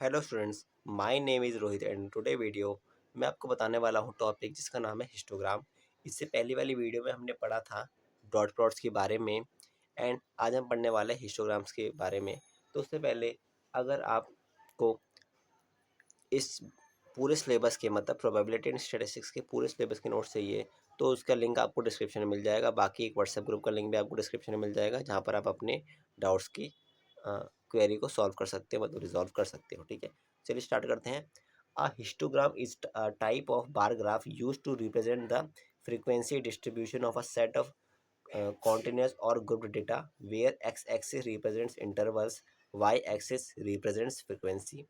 Hello students, my name is Rohit and today video मैं आपको बताने वाला हूँ टॉपिक जिसका नाम है हिस्टोग्राम। इससे पहली वाली वीडियो में हमने पढ़ा था डॉट प्लॉट्स के बारे में एंड आज हम पढ़ने वाले हैं हिस्टोग्राम्स के बारे में। तो उससे पहले अगर आपको इस पूरे सिलेबस के मतलब प्रोबेबिलिटी एंड स्टैटिस्टिक्स के पूरे सिलेबस के नोट्स चाहिए तो उसका लिंक आपको डिस्क्रिप्शन में मिल जाएगा। बाकी एक व्हाट्सएप ग्रुप का लिंक भी आपको डिस्क्रिप्शन में मिल जाएगा जहाँ पर आप अपने डाउट्स की क्वेरी को सॉल्व कर सकते हो, मतलब रिजॉल्व कर सकते हो। ठीक है, चलिए स्टार्ट करते हैं। A histogram is a type of bar graph use to represent the frequency distribution of a set of continuous or grouped data where x-axis represents intervals, y-axis represents frequency.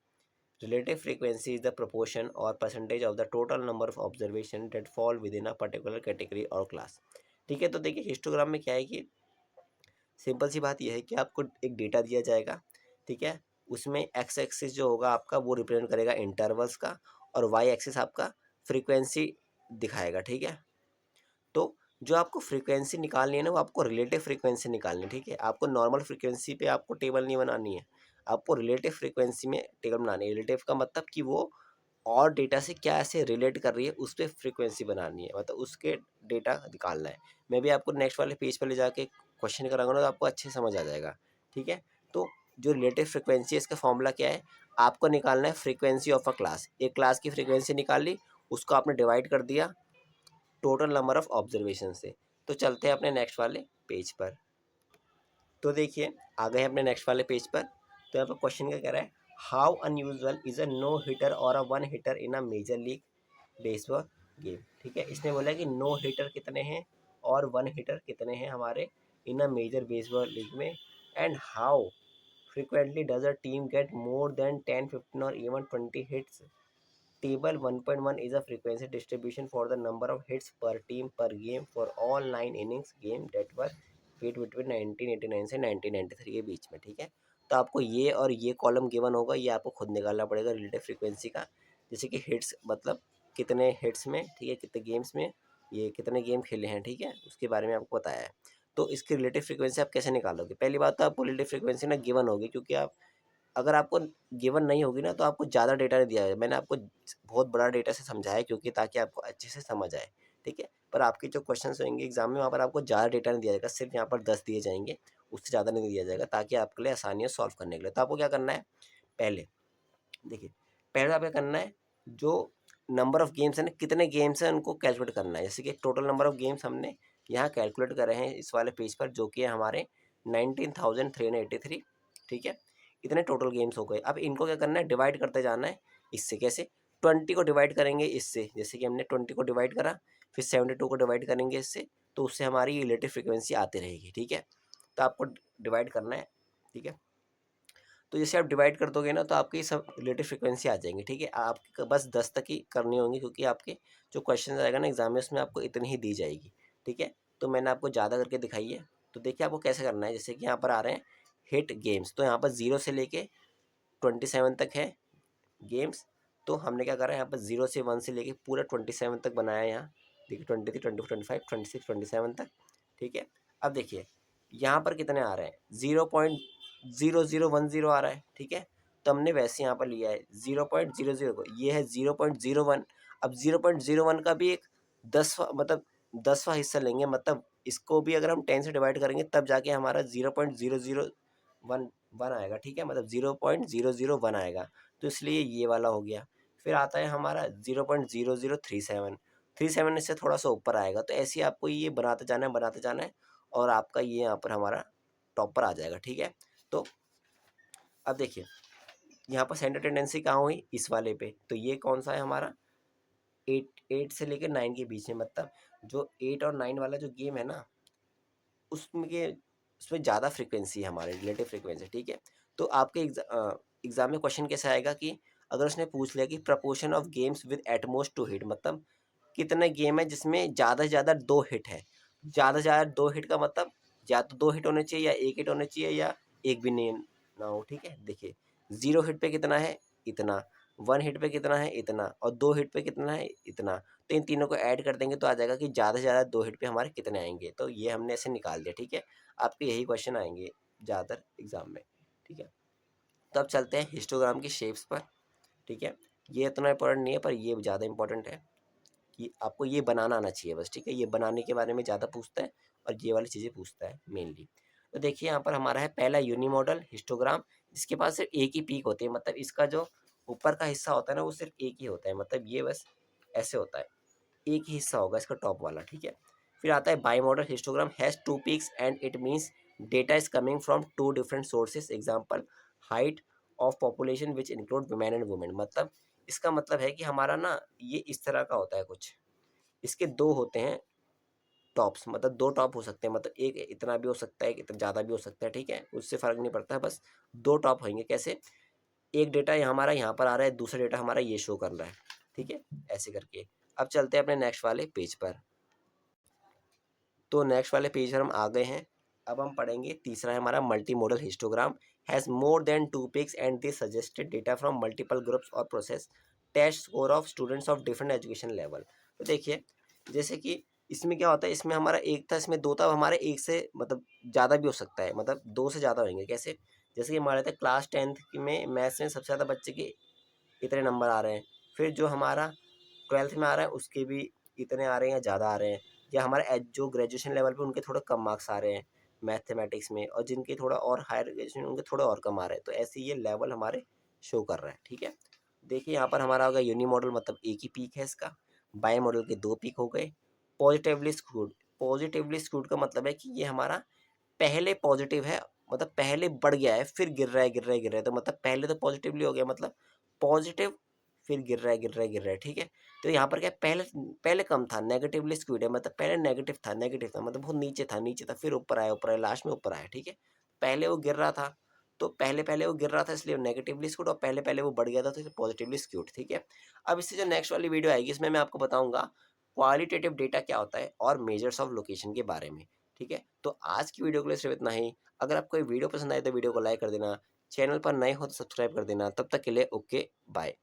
Relative frequency is the proportion or percentage of the total number of observation that fall within a particular category or class. ठीक है, तो देखिए histogram में क्या है कि simple सी बात यह है कि आपको एक डेटा दिया जाएगा। ठीक है, उसमें एक्स एक्सिस जो होगा आपका वो रिप्रेजेंट करेगा इंटरवल्स का और वाई एक्सिस आपका फ्रीक्वेंसी दिखाएगा। ठीक है, तो जो आपको फ्रीक्वेंसी निकालनी है ना वो आपको रिलेटिव फ्रीक्वेंसी निकालनी है। ठीक है, आपको नॉर्मल फ्रीक्वेंसी पे आपको टेबल नहीं बनानी है, आपको रिलेटिव फ्रीक्वेंसी में टेबल बनानी है। रिलेटिव का मतलब कि वो और डेटा से क्या ऐसे रिलेट कर रही है उस पर फ्रीक्वेंसी बनानी है, मतलब उसके डेटा निकालना है। मैं भी आपको नेक्स्ट वाले पेज पर ले जाके क्वेश्चन कराऊंगा ना तो आपको अच्छे समझ आ जाएगा। ठीक है, तो जो रिलेटिव फ्रीक्वेंसी है इसका फॉर्मूला क्या है, आपको निकालना है फ्रीक्वेंसी ऑफ अ क्लास। एक क्लास की फ्रीक्वेंसी निकाल ली, उसको आपने डिवाइड कर दिया टोटल नंबर ऑफ ऑब्जर्वेशन से। तो चलते हैं अपने नेक्स्ट वाले पेज पर। तो देखिए आ गए हैं अपने नेक्स्ट वाले पेज पर। तो यहाँ पर क्वेश्चन क्या कह रहा है, how unusual is a no hitter और a one hitter in a major league baseball game. ठीक है, इसने बोला कि नो हिटर कितने हैं और वन हिटर कितने हैं हमारे इन अ मेजर बेसबॉल लीग में, and how frequently does a team get more than 10, 15 or even 20 hits. Table 1.1 is a frequency distribution for the number of hits per team per game for all 9 innings game that were played between 1989 से 1993 के बीच में। ठीक है, तो आपको ये और ये कॉलम गिवन होगा, ये आपको खुद निकालना पड़ेगा रिलेटिव फ्रीक्वेंसी का। जैसे कि हिट्स मतलब कितने हिट्स में, ठीक है, कितने गेम्स में, ये कितने गेम खेले हैं, ठीक है, उसके बारे में आपको बताया है। तो इसकी रिलेटिव फ्रीक्वेंसी आप कैसे निकालोगे, पहली बात तो आपको रिलेटिव फ्रीक्वेंसी ना गिवन होगी, क्योंकि आप अगर आपको गिवन नहीं होगी ना तो आपको ज़्यादा डेटा नहीं दिया जाएगा। मैंने आपको बहुत बड़ा डेटा से समझाया है क्योंकि ताकि आपको अच्छे से समझ आए। ठीक है, पर आपके जो क्वेश्चंस होंगे एग्जाम में वहाँ पर आपको ज़्यादा डेटा नहीं दिया जाएगा, सिर्फ यहाँ पर 10 दिए जाएंगे, उससे ज़्यादा नहीं दिया जाएगा, ताकि आपके लिए आसानी है सॉल्व करने के लिए। तो आपको क्या करना है, पहले देखिए, पहले आपको क्या करना है, जो नंबर ऑफ गेम्स है ना, कितने गेम्स हैं उनको कैलकुलेट करना है। जैसे कि टोटल नंबर ऑफ गेम्स हमने यहाँ कैलकुलेट करे हैं इस वाले पेज पर, जो कि है हमारे 19,383। ठीक है, इतने टोटल गेम्स हो गए। अब इनको क्या करना है, डिवाइड करते जाना है। इससे कैसे, 20 को डिवाइड करेंगे इससे, जैसे कि हमने 20 को डिवाइड करा, फिर 72 को डिवाइड करेंगे इससे, तो उससे हमारी रिलेटिव फ्रिक्वेंसी आती रहेगी। ठीक है, तो आपको डिवाइड करना है। ठीक है, तो जैसे आप डिवाइड कर दोगे ना तो आपकी सब रिलेटिव फ्रिक्वेंसी आ जाएंगी। ठीक है, आपको बस 10 तक ही करनी होंगी, क्योंकि आपके जो क्वेश्चन आएगा ना एग्जाम में उसमें आपको इतनी ही दी जाएगी। ठीक है, तो मैंने आपको ज़्यादा करके दिखाई है। तो देखिए आपको कैसे करना है, जैसे कि यहाँ पर आ रहे हैं हिट गेम्स, तो यहाँ पर 0 से लेके 27 तक है गेम्स। तो हमने क्या करा है, यहाँ पर 0 से 1 से लेके पूरा 27 तक बनाया है। यहाँ देखिए 23, 24, 25, 26, 27 तक। ठीक है, अब देखिए यहाँ पर कितने आ रहे हैं, 0.0010 आ रहा है। ठीक है, तो हमने वैसे यहाँ पर लिया है 0.00 को, ये है 0.01। अब 0.01 का भी एक 10वां मतलब 10वां हिस्सा लेंगे, मतलब इसको भी अगर हम 10 से डिवाइड करेंगे तब जाके हमारा 0.0011 आएगा। ठीक है, मतलब 0.001 आएगा, तो इसलिए ये वाला हो गया। फिर आता है हमारा 0.0037, 37 इससे थोड़ा सा ऊपर आएगा। तो ऐसे ही आपको ये बनाते जाना है, बनाते जाना है, और आपका ये यहाँ पर हमारा टॉप पर आ जाएगा। ठीक है, तो अब देखिए यहाँ पर सेंटर टेंडेंसी कहाँ हुई, इस वाले पे। तो ये कौन सा है हमारा, 8 से लेकर 9 के बीच में, मतलब जो 8 और 9 वाला जो गेम है ना उसमें उसमें ज़्यादा फ्रीक्वेंसी है हमारे रिलेटिव फ्रीक्वेंसी। ठीक है, तो आपके एग्जाम में क्वेश्चन कैसे आएगा कि अगर उसने पूछ लिया कि proportion of games with at most 2 hit, मतलब कितने गेम है जिसमें ज़्यादा से ज़्यादा 2 हिट है। ज़्यादा से ज़्यादा 2 हिट का मतलब या तो 2 हिट होने चाहिए या 1 हिट होने चाहिए या एक भी नहीं ना हो। ठीक है, देखिए 0 हिट पे कितना है, इतना, 1 हिट पे कितना है, इतना, और 2 हिट पे कितना है, इतना। तो इन तीनों को ऐड कर देंगे तो आ जाएगा कि ज़्यादा से ज़्यादा 2 हिट पे हमारे कितने आएंगे। तो ये हमने ऐसे निकाल दिया। ठीक है, आपके यही क्वेश्चन आएंगे ज़्यादातर एग्जाम में। ठीक है, तो अब चलते हैं हिस्टोग्राम की शेप्स पर, ठीक है। ये इतना इंपॉर्टेंट नहीं है पर ये ज़्यादा इंपॉर्टेंट है कि आपको ये बनाना आना चाहिए बस, ठीक है। ये बनाने के बारे में ज़्यादा पूछता है और ये वाली चीज़ें पूछता है मेनली। तो देखिए यहाँ पर हमारा है पहला यूनिमॉडल हिस्टोग्राम, जिसके पास सिर्फ एक ही पीक होती है, मतलब इसका जो ऊपर का हिस्सा होता है ना वो सिर्फ एक ही होता है, मतलब ये बस ऐसे होता है, एक ही हिस्सा होगा इसका टॉप वाला, ठीक है। फिर आता है bimodal histogram has two peaks and it means data is coming from two different sources, example height of population which include women and women. मतलब इसका मतलब है कि हमारा ना ये इस तरह का होता है कुछ, इसके दो होते हैं टॉप्स, मतलब दो टॉप हो सकते हैं, मतलब एक इतना भी हो सकता है, इतना ज़्यादा भी हो सकता है, ठीक है, उससे फ़र्क नहीं पड़ता है, बस दो टॉप होंगे। कैसे? एक डेटा हमारा यहाँ पर आ रहा है, दूसरा डेटा हमारा ये शो कर रहा है, ठीक है, ऐसे करके। अब चलते हैं अपने नेक्स्ट वाले पेज पर। तो नेक्स्ट वाले पेज पर हम आ गए हैं। अब हम पढ़ेंगे तीसरा है हमारा multimodal histogram has more than two peaks and they suggested data from multiple groups और process test score of students of different education level. तो देखिए जैसे कि इसमें क्या होता है, इसमें हमारा एक था, इसमें दो था, अब हमारे एक से मतलब ज़्यादा भी हो सकता है, मतलब दो से ज़्यादा होंगे। कैसे? जैसे कि हमारे थे क्लास 10th में मैथ्स में सबसे ज़्यादा बच्चे के इतने नंबर आ रहे हैं, फिर जो हमारा 12th में आ रहा है उसके भी इतने आ रहे हैं या ज़्यादा आ रहे हैं, या हमारे जो ग्रेजुएशन लेवल पे उनके थोड़े कम मार्क्स आ रहे हैं मैथमेटिक्स में, और जिनके थोड़ा और हायर ग्रेजुएशन उनके थोड़े और कम आ रहे हैं, तो ऐसे ये लेवल हमारे शो कर रहा है, ठीक है। देखिए यहाँ पर हमारा होगा यूनी मॉडल, मतलब एक ही पीक है इसका। बाई मॉडल के दो पीक हो गए। पॉजिटिवली स्क्रूड, पॉजिटिवली स्क्रूड का मतलब है कि ये हमारा पहले पॉजिटिव है, मतलब पहले बढ़ गया है फिर गिर रहा है गिर रहा है गिर रहा है, तो मतलब पहले तो पॉजिटिवली हो गया, मतलब पॉजिटिव फिर गिर रहा है गिर रहा है गिर रहा है, ठीक है। तो यहाँ पर क्या है, पहले पहले कम था, नेगेटिवली स्क्यूड है, मतलब पहले नेगेटिव था, मतलब बहुत नीचे था फिर ऊपर आया लास्ट में ऊपर आया, ठीक है। पहले वो गिर रहा था, तो पहले पहले वो गिर रहा था इसलिए नेगेटिवली स्क्यूड, और पहले पहले वो बढ़ गया था तो पॉजिटिवली स्क्यूड, ठीक है। अब इससे जो नेक्स्ट वाली वीडियो आएगी इसमें मैं आपको बताऊंगा क्वालिटेटिव डेटा क्या होता है और मेजर्स ऑफ लोकेशन के बारे में, ठीक है। तो आज की वीडियो के लिए सिर्फ इतना ही। अगर आपको ये वीडियो पसंद आए तो वीडियो को लाइक कर देना, चैनल पर नए हो तो सब्सक्राइब कर देना। तब तक के लिए ओके बाय।